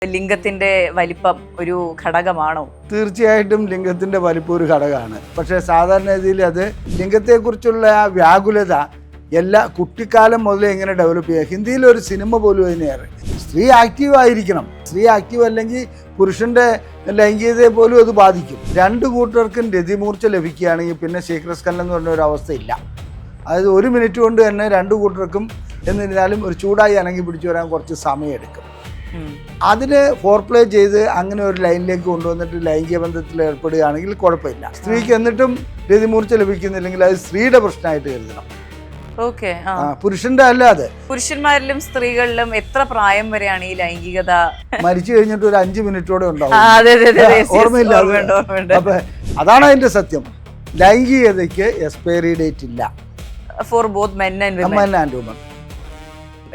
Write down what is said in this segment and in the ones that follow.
ലിംഗത്തിന്റെ വലിപ്പം ഒരു ഘടകമാണോ? തീർച്ചയായിട്ടും ലിംഗത്തിന്റെ വലിപ്പം ഒരു ഘടകമാണ്. പക്ഷേ സാധാരണ രീതിയിൽ അത് ലിംഗത്തെക്കുറിച്ചുള്ള ആ വ്യാകുലത എല്ലാ കുട്ടിക്കാലം മുതലേ എങ്ങനെ ഡെവലപ്പ് ചെയ്യുക. ഹിന്ദിയിൽ ഒരു സിനിമ പോലും അതിനേറെ സ്ത്രീ ആക്റ്റീവ് ആയിരിക്കണം. സ്ത്രീ ആക്റ്റീവ് അല്ലെങ്കിൽ പുരുഷന്റെ ലൈംഗികതയെ പോലും അത് ബാധിക്കും. രണ്ടു കൂട്ടർക്കും രതിമൂർച്ച ലഭിക്കുകയാണെങ്കിൽ പിന്നെ ശീഘ്രസ്ഖലനം എന്ന് പറഞ്ഞ ഒരു അവസ്ഥയില്ല. അതായത് ഒരു മിനിറ്റ് കൊണ്ട് തന്നെ രണ്ടു കൂട്ടർക്കും എന്നിരുന്നാലും ഒരു ചൂടായി അനങ്ങി പിടിച്ചു വരാൻ കുറച്ച് സമയമെടുക്കും. അതിന് ഫോർപ്ലേ ചെയ്ത് അങ്ങനെ ഒരു ലൈനിലേക്ക് കൊണ്ടുവന്നിട്ട് ലൈംഗിക ബന്ധത്തിൽ ഏർപ്പെടുകയാണെങ്കിൽ കുഴപ്പമില്ല. സ്ത്രീക്ക് എന്നിട്ടും രതിമൂർച്ച ലഭിക്കുന്നില്ലെങ്കിൽ അത് സ്ത്രീയുടെ പ്രശ്നമായിട്ട് കരുതണം. പുരുഷന്റെ അല്ല. അത് പുരുഷന്മാരിലും സ്ത്രീകളിലും എത്ര പ്രായം വരെയാണ് ഈ ലൈംഗികത? മരിച്ചു കഴിഞ്ഞിട്ട് ഒരു 5 മിനിറ്റോടെ ഉണ്ടാവും. ഓർമ്മയില്ല. അപ്പൊ അതാണ് അതിന്റെ സത്യം. ലൈംഗികതയ്ക്ക് എക്സ്പയറി ഡേറ്റ് ഇല്ല for both men and woman.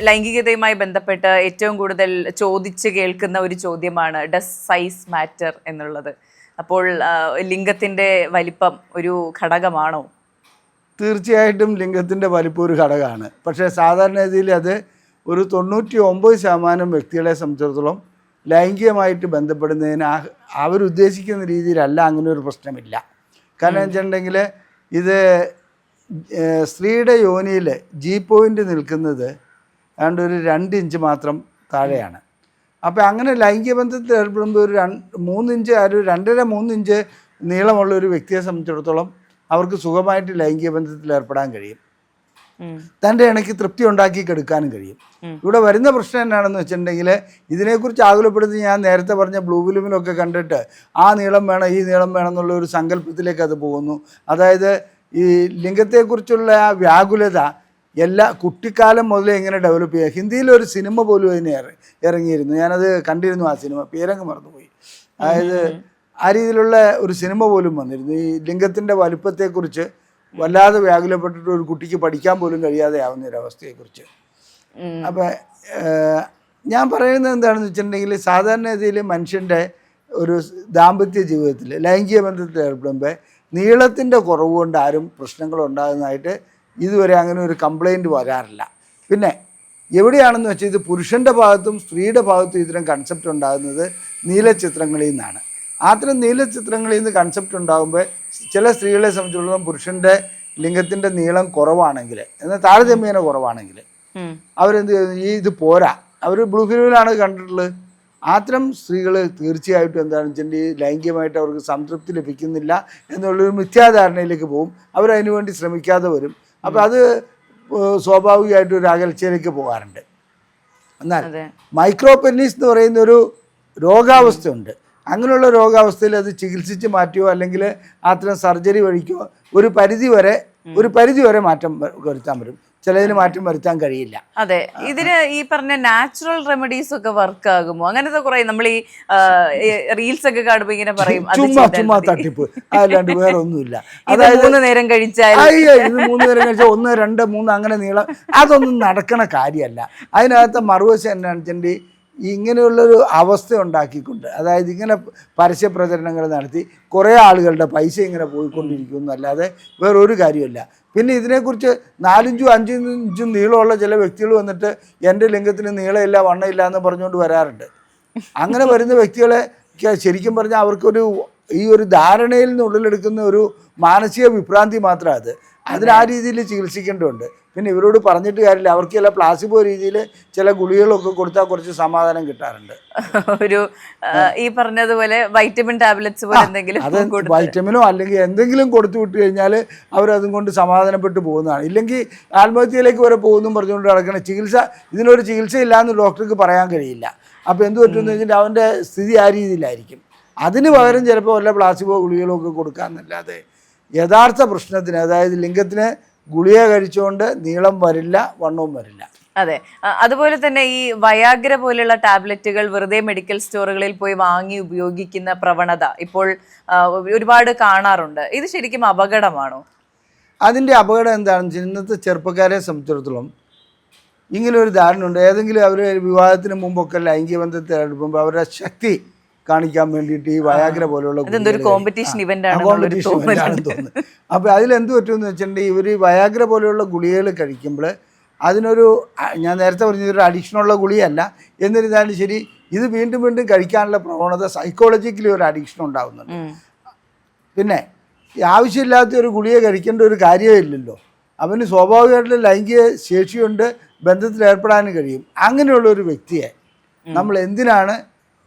ലൈംഗികതയുമായി ബന്ധപ്പെട്ട് ഏറ്റവും കൂടുതൽ ചോദിച്ച് കേൾക്കുന്ന ഒരു ചോദ്യമാണ് ഡസ് സൈസ് മാറ്റർ എന്നുള്ളത്. അപ്പോൾ ലിംഗത്തിന്റെ വലിപ്പം ഒരു ഘടകമാണോ? തീർച്ചയായിട്ടും ലിംഗത്തിന്റെ വലിപ്പം ഒരു ഘടകമാണ്. പക്ഷേ സാധാരണ രീതിയിൽ അത് ഒരു 99% വ്യക്തികളെ സംബന്ധിച്ചിടത്തോളം ലൈംഗികമായിട്ട് ബന്ധപ്പെടുന്നതിന് അവരുദ്ദേശിക്കുന്ന രീതിയിലല്ല. അങ്ങനെ ഒരു പ്രശ്നമില്ല. കാരണം വെച്ചിട്ടുണ്ടെങ്കിൽ ഇത് സ്ത്രീയുടെ യോനിയിൽ ജി പോയിൻ്റ് നിൽക്കുന്നത് ഏതാണ്ട് ഒരു 2 ഇഞ്ച് മാത്രം താഴെയാണ്. അപ്പോൾ അങ്ങനെ ലൈംഗിക ബന്ധത്തിൽ ഏർപ്പെടുമ്പോൾ ഒരു 3 ഇഞ്ച്, ഒരു 2.5-3 ഇഞ്ച് നീളമുള്ള ഒരു വ്യക്തിയെ സംബന്ധിച്ചിടത്തോളം അവർക്ക് സുഖമായിട്ട് ലൈംഗിക ബന്ധത്തിൽ ഏർപ്പെടാൻ കഴിയും. തൻ്റെ ഇണയ്ക്ക് തൃപ്തി ഉണ്ടാക്കി കെടുക്കാനും കഴിയും. ഇവിടെ വരുന്ന പ്രശ്നം എന്നാണെന്ന് വെച്ചിട്ടുണ്ടെങ്കിൽ ഇതിനെക്കുറിച്ച് ആകുലപ്പെടുത്തി ഞാൻ നേരത്തെ പറഞ്ഞ ബ്ലൂ ഫിലിമിലൊക്കെ കണ്ടിട്ട് ആ നീളം വേണം ഈ നീളം വേണം എന്നുള്ള ഒരു സങ്കല്പത്തിലേക്ക് അത് പോകുന്നു. അതായത് ഈ ലിംഗത്തെക്കുറിച്ചുള്ള ആ വ്യാകുലത എല്ലാ കുട്ടിക്കാലം മുതലേ എങ്ങനെ ഡെവലപ്പ് ചെയ്യുക. ഹിന്ദിയിൽ ഒരു സിനിമ പോലും അതിനേറെ ഇറങ്ങിയിരുന്നു. ഞാനത് കണ്ടിരുന്നു. ആ സിനിമ പേരങ്ങ് മറന്നുപോയി. അതായത് ആ രീതിയിലുള്ള ഒരു സിനിമ പോലും വന്നിരുന്നു. ഈ ലിംഗത്തിൻ്റെ വലുപ്പത്തെക്കുറിച്ച് വല്ലാതെ വ്യാകുലപ്പെട്ടിട്ട് ഒരു കുട്ടിക്ക് പഠിക്കാൻ പോലും കഴിയാതെ ആവുന്ന ഒരവസ്ഥയെക്കുറിച്ച്. അപ്പം ഞാൻ പറയുന്നത് എന്താണെന്ന് വെച്ചിട്ടുണ്ടെങ്കിൽ സാധാരണ രീതിയിൽ മനുഷ്യൻ്റെ ഒരു ദാമ്പത്യ ജീവിതത്തിൽ ലൈംഗിക ബന്ധത്തിൽ ഏർപ്പെടുമ്പോൾ നീളത്തിൻ്റെ കുറവ് കൊണ്ട് ആരും പ്രശ്നങ്ങൾ ഉണ്ടാകുന്നതായിട്ട് ഇതുവരെ അങ്ങനെ ഒരു കംപ്ലൈൻറ്റ് വരാറില്ല. പിന്നെ എവിടെയാണെന്ന് വെച്ചാൽ ഇത് പുരുഷൻ്റെ ഭാഗത്തും സ്ത്രീയുടെ ഭാഗത്തും ഇത്തരം കൺസെപ്റ്റ് ഉണ്ടാകുന്നത് നീലച്ചിത്രങ്ങളിൽ നിന്നാണ്. അത്തരം നീലച്ചിത്രങ്ങളിൽ നിന്ന് കൺസെപ്റ്റ് ഉണ്ടാകുമ്പോൾ ചില സ്ത്രീകളെ സംബന്ധിച്ചിടത്തോളം പുരുഷൻ്റെ ലിംഗത്തിൻ്റെ നീളം കുറവാണെങ്കിൽ, എന്നാൽ താരതമ്യേന കുറവാണെങ്കിൽ അവരെന്ത് ചെയ്യുന്നു, ഇത് പോരാ, അവർ ബ്ലൂ ഫിലിമിലാണ് കണ്ടിട്ടുള്ളത്. അത്തരം സ്ത്രീകൾ തീർച്ചയായിട്ടും എന്താണെന്ന് വെച്ചിട്ടുണ്ടെങ്കിൽ ലൈംഗികമായിട്ട് അവർക്ക് സംതൃപ്തി ലഭിക്കുന്നില്ല എന്നുള്ളൊരു മിഥ്യാധാരണയിലേക്ക് പോകും. അവരതിനു വേണ്ടി ശ്രമിക്കാതെ വരും. അപ്പോൾ അത് സ്വാഭാവികമായിട്ട് ഒരു അകൽച്ചയിലേക്ക് പോകാറുണ്ട്. എന്നാൽ മൈക്രോ പെന്നീസ് എന്ന് പറയുന്ന ഒരു രോഗാവസ്ഥയുണ്ട്. അങ്ങനെയുള്ള രോഗാവസ്ഥയിൽ അത് ചികിത്സിച്ച് മാറ്റുകയോ അല്ലെങ്കിൽ അത്തരം സർജറി വഴിക്കോ ഒരു പരിധി വരെ മാറ്റം വരുത്താൻ പറ്റും. ചിലതിന് മാറ്റം വരുത്താൻ കഴിയില്ല. അതെ, ഇതിന് ഈ പറഞ്ഞ നാച്ചുറൽ റെമഡീസ് ഒക്കെ വർക്ക് ആകുമോ? അങ്ങനത്തെ കുറെ നമ്മൾ ഈ റീൽസ് ഒക്കെ കാണുമ്പോൾ ഇങ്ങനെ പറയും ചുമ്മാ തട്ടിപ്പ്, അല്ലാണ്ട് വേറെ ഒന്നുമില്ല. അതായത് 3 നേരം കഴിച്ചാൽ ഇത് 3 നേരം കഴിച്ചാൽ 1, 2, 3 അങ്ങനെ നീളം, അതൊന്നും നടക്കണ കാര്യമല്ല. അതിനകത്ത് മറുവശം എന്നാണ് വെച്ചിട്ടുണ്ടെങ്കിൽ ഇങ്ങനെയുള്ളൊരു അവസ്ഥ ഉണ്ടാക്കിക്കൊണ്ട്, അതായത് ഇങ്ങനെ പരസ്യ പ്രചരണങ്ങൾ നടത്തി കുറേ ആളുകളുടെ പൈസ ഇങ്ങനെ പോയിക്കൊണ്ടിരിക്കുന്നു അല്ലാതെ വേറൊരു കാര്യമില്ല. പിന്നെ ഇതിനെക്കുറിച്ച് 4 ഇഞ്ചും 5 ഇഞ്ചും നീളമുള്ള ചില വ്യക്തികൾ വന്നിട്ട് എൻ്റെ ലിംഗത്തിന് നീളമില്ല വണ്ണമില്ല എന്ന് പറഞ്ഞുകൊണ്ട് വരാറുണ്ട്. അങ്ങനെ വരുന്ന വ്യക്തികളെ ശരിക്കും പറഞ്ഞാൽ അവർക്കൊരു ഈ ഒരു ധാരണയിൽ നിന്ന് ഉള്ളിലെടുക്കുന്ന ഒരു മാനസിക വിഭ്രാന്തി മാത്രമാണ് അതിന് ആ രീതിയിൽ ചികിത്സിക്കേണ്ടതുണ്ട്. പിന്നെ ഇവരോട് പറഞ്ഞിട്ട് കാര്യമില്ല. അവർക്ക് ചില പ്ലാസിബോ രീതിയിൽ ചില ഗുളികളൊക്കെ കൊടുത്താൽ കുറച്ച് സമാധാനം കിട്ടാറുണ്ട്. ഒരു ഈ പറഞ്ഞതുപോലെ വൈറ്റമിൻ ടാബ്ലറ്റ്സ് പോലെ എന്തെങ്കിലും, അത് വൈറ്റമിനോ അല്ലെങ്കിൽ എന്തെങ്കിലും കൊടുത്തു വിട്ട് കഴിഞ്ഞാൽ അവരതും കൊണ്ട് സമാധാനപ്പെട്ട് പോകുന്നതാണ്. ഇല്ലെങ്കിൽ ആത്മഹത്യയിലേക്ക് വരെ പോകുന്നു പറഞ്ഞുകൊണ്ട് നടക്കുന്ന ഇതിനൊരു ചികിത്സയില്ല എന്ന് ഡോക്ടർക്ക് പറയാൻ കഴിയില്ല. അപ്പോൾ എന്ത് പറ്റുമെന്ന് വെച്ചിട്ട് അവൻ്റെ സ്ഥിതി ആ രീതിയിലായിരിക്കും. അതിന് പകരം ചിലപ്പോൾ വല്ല പ്ലാസിബോ ഗുളികളോ ഒക്കെ കൊടുക്കാമെന്നല്ലാതെ യഥാർത്ഥ പ്രശ്നത്തിന്, അതായത് ലിംഗത്തിന് ഗുളിക കഴിച്ചുകൊണ്ട് നീളം വരില്ല, വണ്ണവും വരില്ല. അതെ, അതുപോലെ തന്നെ ഈ വയാഗ്ര പോലെയുള്ള ടാബ്ലറ്റുകൾ വെറുതെ മെഡിക്കൽ സ്റ്റോറുകളിൽ പോയി വാങ്ങി ഉപയോഗിക്കുന്ന പ്രവണത ഇപ്പോൾ ഒരുപാട് കാണാറുണ്ട്. ഇത് ശരിക്കും അപകടമാണോ? അതിൻ്റെ അപകടം എന്താണെന്ന് വെച്ചാൽ ഇന്നത്തെ ചെറുപ്പക്കാരെ സംബന്ധിച്ചിടത്തോളം ഇങ്ങനെ ഒരു ധാരണയുണ്ട്. ഏതെങ്കിലും അവർ വിവാഹത്തിന് മുമ്പൊക്കെ ലൈംഗിക ബന്ധത്തിൽ ഏർപ്പെടുമ്പോൾ അവരുടെ ശക്തി കാണിക്കാൻ വേണ്ടിയിട്ട് ഈ വയാഗ്ര പോലുള്ള കോമ്പറ്റീഷൻ ഇവന്റാണെന്ന് തോന്നുന്നു. അപ്പോൾ അതിലെന്ത് പറ്റുമെന്ന് വെച്ചിട്ടുണ്ടെങ്കിൽ ഇവർ വയാഗ്ര പോലെയുള്ള ഗുളികകൾ കഴിക്കുമ്പോൾ അതിനൊരു, ഞാൻ നേരത്തെ പറഞ്ഞതൊരു അഡിക്ഷനുള്ള ഗുളിയല്ല, എന്നിരുന്നാലും ശരി ഇത് വീണ്ടും വീണ്ടും കഴിക്കാനുള്ള പ്രവണത സൈക്കോളജിക്കലി ഒരു അഡിക്ഷൻ ഉണ്ടാകുന്നുണ്ട്. പിന്നെ ആവശ്യമില്ലാത്ത ഒരു ഗുളിക കഴിക്കേണ്ട ഒരു കാര്യമേ ഇല്ലല്ലോ. അവന് സ്വാഭാവികമായിട്ടുള്ള ലൈംഗിക ശേഷിയുണ്ട്, ബന്ധത്തിൽ ഏർപ്പെടാനും കഴിയും. അങ്ങനെയുള്ള ഒരു വ്യക്തിയെ നമ്മൾ എന്തിനാണ്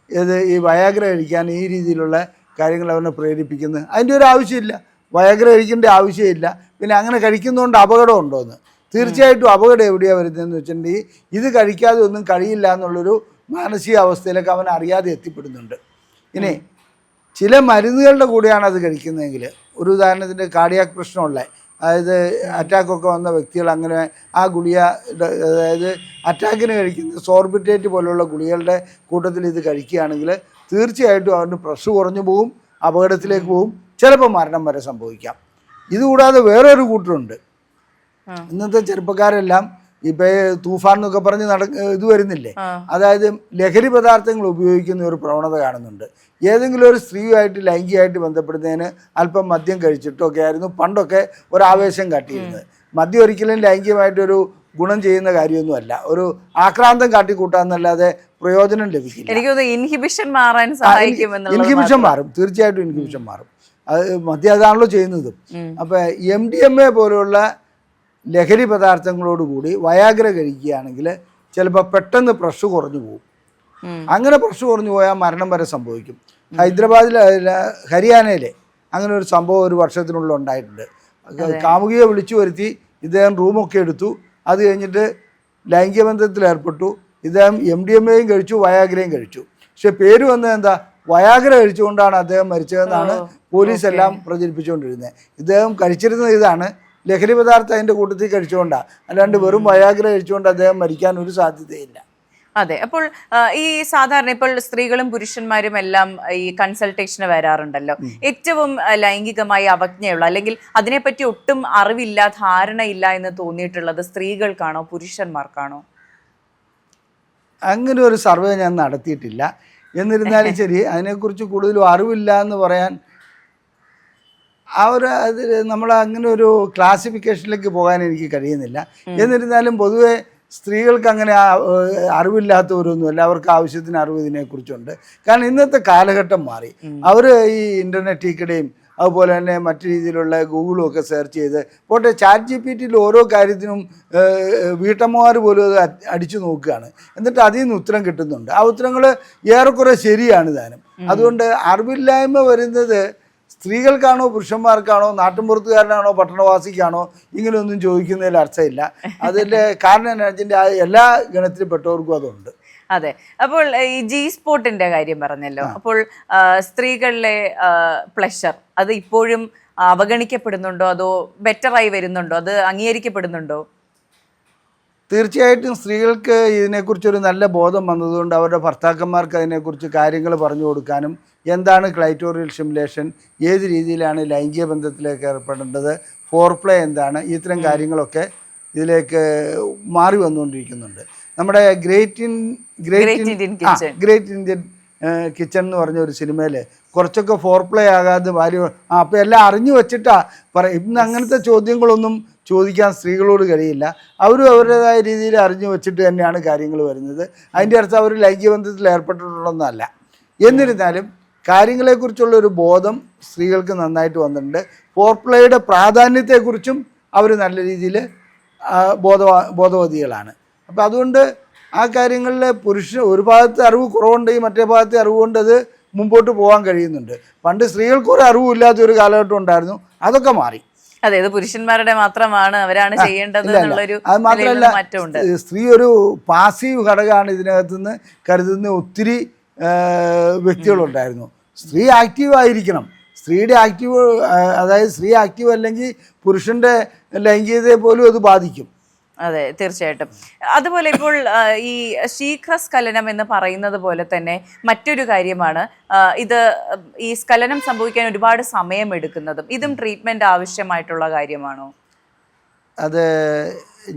ഈ വയാഗ്ര കഴിക്കാൻ ഈ രീതിയിലുള്ള കാര്യങ്ങൾ അവനെ പ്രേരിപ്പിക്കുന്നത്? അതിൻ്റെ ഒരു ആവശ്യമില്ല. വയാഗ്ര കഴിക്കേണ്ട ആവശ്യമില്ല. പിന്നെ അങ്ങനെ കഴിക്കുന്നതുകൊണ്ട് അപകടം ഉണ്ടോയെന്ന്, തീർച്ചയായിട്ടും അപകടം എവിടെയാണ് വരുന്നതെന്ന് വെച്ചിട്ടുണ്ടെങ്കിൽ ഇത് കഴിക്കാതെ ഒന്നും കഴിയില്ല എന്നുള്ളൊരു മാനസികാവസ്ഥയിലൊക്കെ അവൻ അറിയാതെ എത്തിപ്പെടുന്നുണ്ട്. ഇനി ചില മരുന്നുകളുടെ കൂടെയാണ് അത് കഴിക്കുന്നതെങ്കിൽ, ഒരു ഉദാഹരണത്തിന് കാർഡിയാക് പ്രശ്നമുള്ള, അതായത് അറ്റാക്കൊക്കെ വന്ന വ്യക്തികൾ അങ്ങനെ ആ ഗുളിക, അതായത് അറ്റാക്കിന് കഴിക്കുന്ന സോർബിറ്റേറ്റ് പോലുള്ള ഗുളികളുടെ കൂട്ടത്തിൽ ഇത് കഴിക്കുകയാണെങ്കിൽ തീർച്ചയായിട്ടും അവന് പ്രഷർ കുറഞ്ഞു പോകും, അപകടത്തിലേക്ക് പോകും, ചിലപ്പോൾ മരണം വരെ സംഭവിക്കാം. ഇതുകൂടാതെ വേറൊരു കൂട്ടരുണ്ട്. ഇന്നത്തെ ചെറുപ്പക്കാരെല്ലാം ഇപ്പം തൂഫാൻ എന്നൊക്കെ പറഞ്ഞ് ഇത് വരുന്നില്ലേ, അതായത് ലഹരി പദാർത്ഥങ്ങൾ ഉപയോഗിക്കുന്ന ഒരു പ്രവണത കാണുന്നുണ്ട്. ഏതെങ്കിലും ഒരു സ്ത്രീയുമായിട്ട് ലൈംഗികമായിട്ട് ബന്ധപ്പെടുന്നതിന് അല്പം മദ്യം കഴിച്ചിട്ടൊക്കെ ആയിരുന്നു പണ്ടൊക്കെ ഒരാവേശം കാട്ടിയിരുന്നത്. മദ്യം ഒരിക്കലും ലൈംഗികമായിട്ടൊരു ഗുണം ചെയ്യുന്ന കാര്യമൊന്നുമല്ല, ഒരു ആക്രാന്തം കാട്ടിക്കൂട്ടാന്നല്ലാതെ പ്രയോജനം ലഭിക്കില്ല. എനിക്ക് ഇൻഹിബിഷൻ മാറാൻ സഹായിക്കും. ഇൻഹിബിഷൻ മാറും, തീർച്ചയായിട്ടും ഇൻഹിബിഷൻ മാറും. അത് മദ്യം അതാണല്ലോ ചെയ്യുന്നതും. അപ്പോൾ MDMA പോലുള്ള ലഹരി പദാർത്ഥങ്ങളോടുകൂടി വയാഗ്ര കഴിക്കുകയാണെങ്കിൽ ചിലപ്പോൾ പെട്ടെന്ന് പ്രഷർ കുറഞ്ഞു പോകും. അങ്ങനെ പ്രഷർ കുറഞ്ഞു പോയാൽ മരണം വരെ സംഭവിക്കും. ഹരിയാനയിലെ അങ്ങനെ ഒരു സംഭവം ഒരു വർഷത്തിനുള്ളിൽ ഉണ്ടായിട്ടുണ്ട്. കാമുകിയെ വിളിച്ചു വരുത്തി ഇദ്ദേഹം റൂമൊക്കെ എടുത്തു, അത് കഴിഞ്ഞിട്ട് ലൈംഗിക ബന്ധത്തിൽ ഏർപ്പെട്ടു. ഇദ്ദേഹം MDMAയും കഴിച്ചു, വയാഗ്രയും കഴിച്ചു. പക്ഷെ പേര് വന്നത് എന്താ, വയാഗ്ര കഴിച്ചുകൊണ്ടാണ് അദ്ദേഹം മരിച്ചതെന്നാണ് പോലീസ് എല്ലാം പ്രചരിപ്പിച്ചുകൊണ്ടിരുന്നത്. ഇദ്ദേഹം കഴിച്ചിരുന്നത് ഇതാണ്, ലഹരി പദാർത്ഥം അതിൻ്റെ കൂട്ടത്തിൽ കഴിച്ചുകൊണ്ടാണ്, അല്ലാണ്ട് വെറും വയാഗ്ര കഴിച്ചുകൊണ്ട് അദ്ദേഹം മരിക്കാൻ ഒരു സാധ്യതയില്ല. അതെ. അപ്പോൾ ഈ സാധാരണ ഇപ്പോൾ സ്ത്രീകളും പുരുഷന്മാരും എല്ലാം ഈ കൺസൾട്ടേഷന് വരാറുണ്ടല്ലോ. ഏറ്റവും ലൈംഗികമായി അവജ്ഞയുള്ള അല്ലെങ്കിൽ അതിനെപ്പറ്റി ഒട്ടും അറിവില്ല, ധാരണയില്ല എന്ന് തോന്നിയിട്ടുള്ളത് സ്ത്രീകൾക്കാണോ പുരുഷന്മാർക്കാണോ? അങ്ങനെ ഒരു സർവേ ഞാൻ നടത്തിയിട്ടില്ല. എന്നിരുന്നാലും ശരി, അതിനെക്കുറിച്ച് കൂടുതലും അറിവില്ല എന്ന് പറയാൻ അതിൽ നമ്മൾ അങ്ങനെ ഒരു ക്ലാസിഫിക്കേഷനിലേക്ക് പോകാൻ എനിക്ക് കഴിയുന്നില്ല. എന്നിരുന്നാലും പൊതുവെ സ്ത്രീകൾക്ക് അങ്ങനെ അറിവില്ലാത്തവരൊന്നുമല്ല, അവർക്ക് ആവശ്യത്തിന് അറിവ് ഇതിനെക്കുറിച്ചുണ്ട്. കാരണം ഇന്നത്തെ കാലഘട്ടം മാറി. അവർ ഈ ഇൻ്റർനെറ്റിൽ അതുപോലെ തന്നെ മറ്റു രീതിയിലുള്ള ഗൂഗിളും ഒക്കെ സെർച്ച് ചെയ്ത് പോട്ടെ, ChatGPTയിൽ ഓരോ കാര്യത്തിനും വീട്ടമ്മമാർ പോലും അത് അടിച്ചു നോക്കുകയാണ്. എന്നിട്ട് അതിൽ നിന്ന് ഉത്തരം കിട്ടുന്നുണ്ട്. ആ ഉത്തരങ്ങൾ ഏറെക്കുറെ ശരിയാണ് താനും. അതുകൊണ്ട് അറിവില്ലായ്മ വരുന്നത് സ്ത്രീകൾക്കാണോ പുരുഷന്മാർക്കാണോ നാട്ടിൻപുറത്തുകാരനാണോ പട്ടണവാസിക്കാണോ ഇങ്ങനെയൊന്നും ചോദിക്കുന്നതിൽ അർത്ഥമില്ല. അതിൻ്റെ കാരണം അതിൻ്റെ എല്ലാ ഗണത്തിൽപ്പെട്ടവർക്കും അതുണ്ട്. അതെ. അപ്പോൾ ഈ G-സ്പോട്ടിന്റെ കാര്യം പറഞ്ഞല്ലോ. അപ്പോൾ സ്ത്രീകളിലെ പ്ലഷർ അത് ഇപ്പോഴും അവഗണിക്കപ്പെടുന്നുണ്ടോ, അതോ ബെറ്ററായി വരുന്നുണ്ടോ, അത് അംഗീകരിക്കപ്പെടുന്നുണ്ടോ? തീർച്ചയായിട്ടും സ്ത്രീകൾക്ക് ഇതിനെക്കുറിച്ചൊരു നല്ല ബോധം വന്നതുകൊണ്ട് അവരുടെ ഭർത്താക്കന്മാർക്ക് അതിനെക്കുറിച്ച് കാര്യങ്ങൾ പറഞ്ഞു കൊടുക്കാനും, എന്താണ് ക്ലൈറ്റോറിയൽ സ്റ്റിമുലേഷൻ, ഏത് രീതിയിലാണ് ലൈംഗിക ബന്ധത്തിലേക്ക് ഏർപ്പെടേണ്ടത്, ഫോർപ്ലേ എന്താണ്, ഇത്തരം കാര്യങ്ങളൊക്കെ ഇതിലേക്ക് മാറി വന്നുകൊണ്ടിരിക്കുന്നുണ്ട്. നമ്മുടെ ഗ്രേറ്റ് ഇന്ത്യൻ കിച്ചൺ എന്ന് പറഞ്ഞ ഒരു സിനിമയിൽ കുറച്ചൊക്കെ ഫോർപ്ലേ ആകാതെ ഭാര്യ അപ്പോൾ എല്ലാം അറിഞ്ഞു വെച്ചിട്ടാ പറയും. ഇന്ന് അങ്ങനത്തെ ചോദ്യങ്ങളൊന്നും ചോദിക്കാൻ സ്ത്രീകളോട് കഴിയില്ല. അവരും അവരുടേതായ രീതിയിൽ അറിഞ്ഞു വെച്ചിട്ട് തന്നെയാണ് കാര്യങ്ങൾ വരുന്നത്. അതിൻ്റെ അർത്ഥം അവർ ലൈംഗിക ബന്ധത്തിൽ ഏർപ്പെട്ടിട്ടുള്ളതൊന്നല്ല. എന്നിരുന്നാലും കാര്യങ്ങളെക്കുറിച്ചുള്ളൊരു ബോധം സ്ത്രീകൾക്ക് നന്നായിട്ട് വന്നിട്ടുണ്ട്. ഫോർപ്ലേയുടെ പ്രാധാന്യത്തെക്കുറിച്ചും അവർ നല്ല രീതിയിൽ ബോധവതികളാണ്. അപ്പോൾ അതുകൊണ്ട് ആ കാര്യങ്ങളിൽ ഒരു ഭാഗത്ത് അറിവ് കുറവുണ്ടെങ്കിൽ മറ്റേ ഭാഗത്തെ അറിവുകൊണ്ട് അത് മുമ്പോട്ട് പോകാൻ കഴിയുന്നുണ്ട്. പണ്ട് സ്ത്രീകൾക്ക് ഒരു അറിവില്ലാത്ത ഒരു കാലഘട്ടം ഉണ്ടായിരുന്നു, അതൊക്കെ മാറി. അതെ, ഇത് പുരുഷന്മാരുടെ മാത്രമാണ്, അവരാണ് ചെയ്യേണ്ടത് എന്നുള്ളൊരു അത് മാത്രമല്ല, സ്ത്രീ ഒരു പാസീവ് ഘടകമാണ് ഇതിനകത്തുനിന്ന് കരുതുന്ന ഒത്തിരി വ്യക്തികളുണ്ടായിരുന്നു. സ്ത്രീ ആക്റ്റീവ് ആയിരിക്കണം. സ്ത്രീയുടെ അതായത് സ്ത്രീ ആക്റ്റീവ് അല്ലെങ്കിൽ പുരുഷന്റെ ലൈംഗികതയെ പോലും അത് ബാധിക്കും. അതെ, തീർച്ചയായിട്ടും. അതുപോലെ ഇപ്പോൾ ഈ ശീഘ്രസ്ഖലനം എന്ന് പറയുന്നത് പോലെ തന്നെ മറ്റൊരു കാര്യമാണ് ഇത് ഈ സ്ഖലനം സംഭവിക്കാൻ ഒരുപാട് സമയമെടുക്കുന്നതും. ഇതും ട്രീറ്റ്മെന്റ് ആവശ്യമായിട്ടുള്ള കാര്യമാണോ? അത്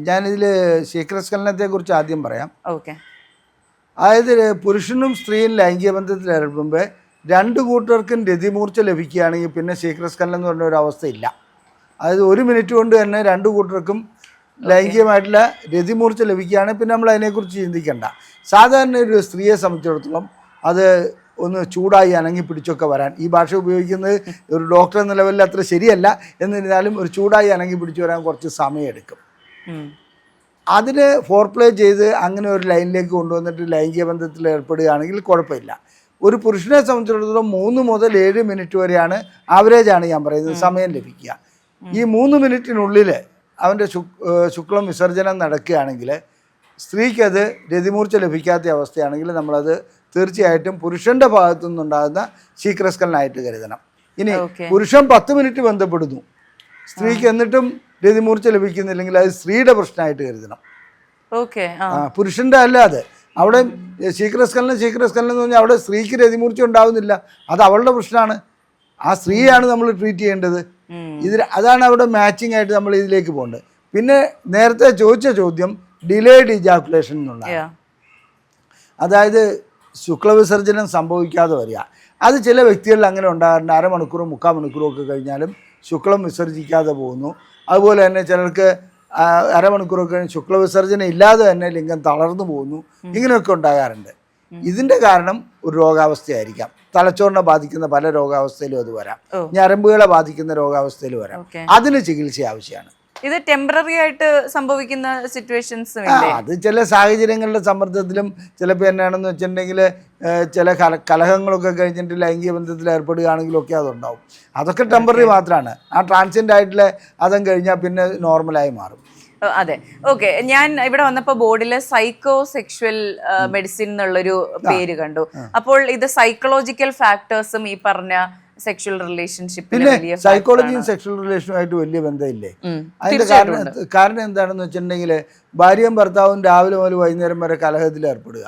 ഞാനിതിൽ ശീഘ്രസ്ഖലനത്തെക്കുറിച്ച് ആദ്യം പറയാം. ഓക്കെ. അതായത് പുരുഷനും സ്ത്രീയും ലൈംഗിക ബന്ധത്തിൽ ഏർപ്പെടുമ്പോൾ രണ്ട് കൂട്ടർക്കും രതിമൂർച്ച ലഭിക്കുകയാണെങ്കിൽ പിന്നെ ശീഘ്രസ്ഖലനം എന്ന് പറഞ്ഞ ഒരു അവസ്ഥയില്ല. അതായത് 1 മിനിറ്റ് കൊണ്ട് തന്നെ രണ്ട് കൂട്ടർക്കും ലൈംഗികമായിട്ടുള്ള രതിമൂർച്ച ലഭിക്കുകയാണെങ്കിൽ പിന്നെ നമ്മൾ അതിനെക്കുറിച്ച് ചിന്തിക്കേണ്ട. സാധാരണ ഒരു സ്ത്രീയെ സംബന്ധിച്ചിടത്തോളം അത് ഒന്ന് ചൂടായി അനങ്ങി പിടിച്ചൊക്കെ വരാൻ, ഈ ഭാഷ ഉപയോഗിക്കുന്നത് ഒരു ഡോക്ടർ എന്ന ലെവലിൽ അത്ര ശരിയല്ല, എന്നിരുന്നാലും ഒരു ചൂടായി അനങ്ങി പിടിച്ചു വരാൻ കുറച്ച് സമയമെടുക്കും. അതിന് ഫോർപ്ലേ ചെയ്ത് അങ്ങനെ ഒരു ലൈനിലേക്ക് കൊണ്ടുവന്നിട്ട് ലൈംഗിക ബന്ധത്തിൽ ഏർപ്പെടുകയാണെങ്കിൽ കുഴപ്പമില്ല. ഒരു പുരുഷനെ സംബന്ധിച്ചിടത്തോളം 3 മുതൽ 7 മിനിറ്റ് വരെയാണ് ആവറേജാണ് ഞാൻ പറയുന്നത് സമയം ലഭിക്കുക. ഈ 3 മിനിറ്റിനുള്ളിൽ അവൻ്റെ ശുക്ലം വിസർജനം നടക്കുകയാണെങ്കിൽ സ്ത്രീക്കത് രതിമൂർച്ച ലഭിക്കാത്ത അവസ്ഥയാണെങ്കിൽ നമ്മളത് തീർച്ചയായിട്ടും പുരുഷൻ്റെ ഭാഗത്തു നിന്നുണ്ടാകുന്ന ശീഘ്രസ്ഖലനായിട്ട് കരുതണം. ഇനി പുരുഷൻ 10 മിനിറ്റ് ബന്ധപ്പെടുന്നു, സ്ത്രീക്ക് എന്നിട്ടും രതിമൂർച്ച ലഭിക്കുന്നില്ലെങ്കിൽ അത് സ്ത്രീയുടെ പ്രശ്നമായിട്ട് കരുതണം. പുരുഷൻ്റെ അല്ലാതെ അവിടെ ശീഘ്രസ്ഖലനം എന്ന് പറഞ്ഞാൽ അവിടെ സ്ത്രീക്ക് രതിമൂർച്ച ഉണ്ടാവുന്നില്ല, അത് അവളുടെ പ്രശ്നമാണ്. ആ സ്ത്രീയാണ് നമ്മൾ ട്രീറ്റ് ചെയ്യേണ്ടത്. അതാണ് അവിടെ മാച്ചിങ് ആയിട്ട് നമ്മൾ ഇതിലേക്ക് പോകേണ്ടത്. പിന്നെ നേരത്തെ ചോദിച്ച ചോദ്യം ഡിലേഡ് ഇജാക്കുലേഷൻ എന്നുള്ളതാണ്. അതായത് ശുക്ലവിസർജനം സംഭവിക്കാതെ വരിക. അത് ചില വ്യക്തികളിൽ അങ്ങനെ ഉണ്ടാകാറുണ്ട്. അരമണിക്കൂറും 3/4 മണിക്കൂറും ഒക്കെ കഴിഞ്ഞാലും ശുക്ലം വിസർജിക്കാതെ പോകുന്നു. അതുപോലെ തന്നെ ചിലർക്ക് അരമണിക്കൂറൊക്കെ കഴിഞ്ഞ് ശുക്ലവിസർജനം ഇല്ലാതെ തന്നെ ലിംഗം തളർന്നു പോകുന്നു. ഇങ്ങനെയൊക്കെ ഉണ്ടാകാറുണ്ട്. ഇതിൻ്റെ കാരണം ഒരു രോഗാവസ്ഥയായിരിക്കാം. തലച്ചോറിനെ ബാധിക്കുന്ന പല രോഗാവസ്ഥയിലും അത് വരാം, ഞരമ്പുകളെ ബാധിക്കുന്ന രോഗാവസ്ഥയിൽ വരാം. അതിന് ചികിത്സ ആവശ്യമാണ്. ഇത് ടെമ്പററി ആയിട്ട് സംഭവിക്കുന്ന സിറ്റുവേഷൻസ് അത് ചില സാഹചര്യങ്ങളുടെ സമ്മർദ്ദത്തിലും ചിലപ്പോൾ എന്നാണെന്ന് വെച്ചിട്ടുണ്ടെങ്കിൽ ചില കലഹങ്ങളൊക്കെ കഴിഞ്ഞിട്ട് ലൈംഗിക ബന്ധത്തിൽ ഏർപ്പെടുകയാണെങ്കിലൊക്കെ അതുണ്ടാവും. അതൊക്കെ ടെമ്പററി മാത്രമാണ്. ആ ട്രാൻസിയൻ്റ് ആയിട്ടുള്ള അതും കഴിഞ്ഞാൽ പിന്നെ നോർമലായി മാറും. അതെ, ഓക്കെ. ഞാൻ ഇവിടെ വന്നപ്പോൾ ബോർഡിൽ സൈക്കോ സെക്ഷുവൽ മെഡിസിൻ എന്നുള്ളൊരു പേര് കണ്ടു. അപ്പോൾ ഇത് സൈക്കോളജിക്കൽ ഫാക്ടേഴ്സും ഈ പറഞ്ഞ സെക്ഷൽ റിലേഷൻഷിപ്പിന് സൈക്കോളജിയും സെക്ഷൽ റിലേഷനുമായിട്ട് വലിയ ബന്ധമില്ലേ? അതിന്റെ കാരണം എന്താണെന്ന് വെച്ചിട്ടുണ്ടെങ്കിൽ ഭാര്യയും ഭർത്താവും രാവിലെ മുതൽ വൈകുന്നേരം വരെ കലഹത്തിൽ ഏർപ്പെടുക,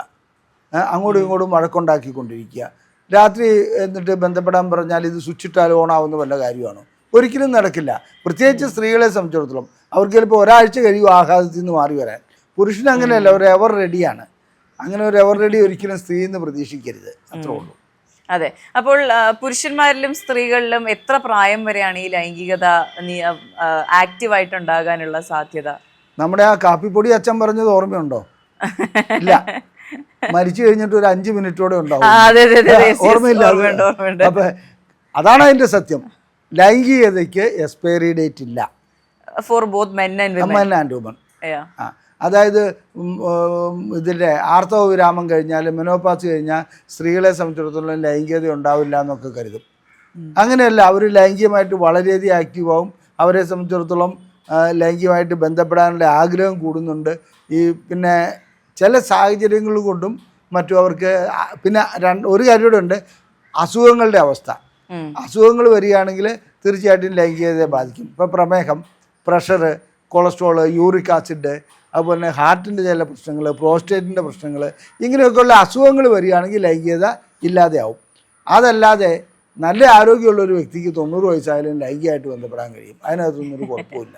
അങ്ങോട്ടും ഇങ്ങോട്ടും വഴക്കുണ്ടാക്കിക്കൊണ്ടിരിക്കുക. രാത്രി എന്നിട്ട് ബന്ധപ്പെടാൻ പറഞ്ഞാൽ ഇത് സ്വിച്ച് ഇട്ടാൽ ഓണാവുന്ന വല്ല കാര്യമാണോ? ഒരിക്കലും നടക്കില്ല. പ്രത്യേകിച്ച് സ്ത്രീകളെ സംബന്ധിച്ചിടത്തോളം അവർക്ക് ചിലപ്പോൾ ഒരാഴ്ച കഴിയും ആഘാതത്തിൽ നിന്ന് മാറി വരാൻ. പുരുഷൻ അങ്ങനെയല്ല, ഒരു എവർ റെഡിയാണ്. അങ്ങനെ ഒരു എവർ റെഡി ഒരിക്കലും സ്ത്രീയിൽ നിന്ന് പ്രതീക്ഷിക്കരുത്, അത്രേ ഉള്ളൂ. അതെ. അപ്പോൾ പുരുഷന്മാരിലും സ്ത്രീകളിലും എത്ര പ്രായം വരെയാണ് ഈ ലൈംഗികത ആക്റ്റീവായിട്ടുണ്ടാകാനുള്ള സാധ്യത? നമ്മുടെ ആ കാപ്പിപ്പൊടി അച്ഛൻ പറഞ്ഞത് ഓർമ്മയുണ്ടോ? ഇല്ല, മരിച്ചു കഴിഞ്ഞിട്ട് ഒരു 5 മിനിറ്റോടെ ഉണ്ടാവും. ഓർമ്മയില്ല. അപ്പൊ അതാണ് അതിന്റെ സത്യം. ലൈംഗികതയ്ക്ക് എക്സ്പയറി ഡേറ്റ് ഇല്ല for both men and woman. അതായത് ഇതിൻ്റെ ആർത്തവ വിരാമം കഴിഞ്ഞാൽ മെനോപാസ് കഴിഞ്ഞാൽ സ്ത്രീകളെ സംബന്ധിച്ചിടത്തോളം ലൈംഗികത ഉണ്ടാവില്ല എന്നൊക്കെ കരുതും. അങ്ങനെയല്ല, അവർ ലൈംഗികമായിട്ട് വളരെയധികം ആക്റ്റീവാകും. അവരെ സംബന്ധിച്ചിടത്തോളം ലൈംഗികമായിട്ട് ബന്ധപ്പെടാനുള്ള ആഗ്രഹം കൂടുന്നുണ്ട്. ഈ പിന്നെ ചില സാഹചര്യങ്ങൾ കൊണ്ടും മറ്റും അവർക്ക് പിന്നെ ഒരു കാര്യം കൂടെ ഉണ്ട്, അസുഖങ്ങളുടെ അവസ്ഥ. അസുഖങ്ങൾ വരികയാണെങ്കിൽ തീർച്ചയായിട്ടും ലൈംഗികതയെ ബാധിക്കും. ഇപ്പോൾ പ്രമേഹം, പ്രഷർ, കൊളസ്ട്രോള്, യൂറിക് ആസിഡ്, അതുപോലെ തന്നെ ഹാർട്ടിൻ്റെ ചില പ്രശ്നങ്ങൾ, പ്രോസ്റ്റേറ്റിൻ്റെ പ്രശ്നങ്ങൾ, ഇങ്ങനെയൊക്കെയുള്ള അസുഖങ്ങൾ വരികയാണെങ്കിൽ ലൈംഗികത ഇല്ലാതെയാവും. അതല്ലാതെ നല്ല ആരോഗ്യമുള്ളൊരു വ്യക്തിക്ക് 90 വയസ്സായാലും ലൈംഗികമായിട്ട് ബന്ധപ്പെടാൻ കഴിയും. അതിനകത്തൊന്നും ഒരു കുഴപ്പമില്ല.